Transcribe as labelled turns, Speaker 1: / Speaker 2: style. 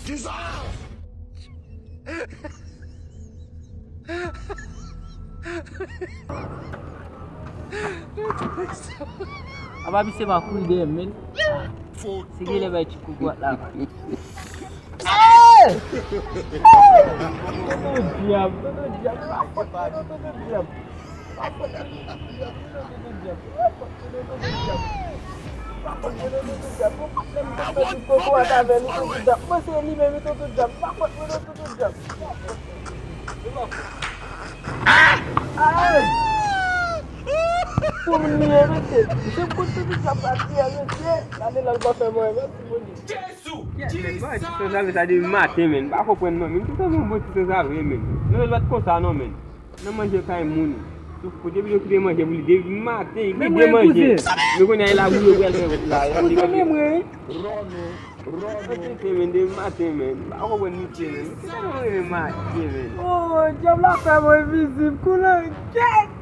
Speaker 1: Apa bisa baku ide men? Sige le baik cukup kuat lah. Diam, diam. Diam.
Speaker 2: Sabe ça de matin men, ba ko prendre men, tout ça mon bon tout ça men. Non va comme ça non men. Non manger quand mouni. Tout pour début de manger pour début matin, il de manger. Me connait la boule wel là. Men de matin men. Ba ko bon ni men. Ça non matin men.
Speaker 1: Oh, jam la fè mwen visib kou la ket!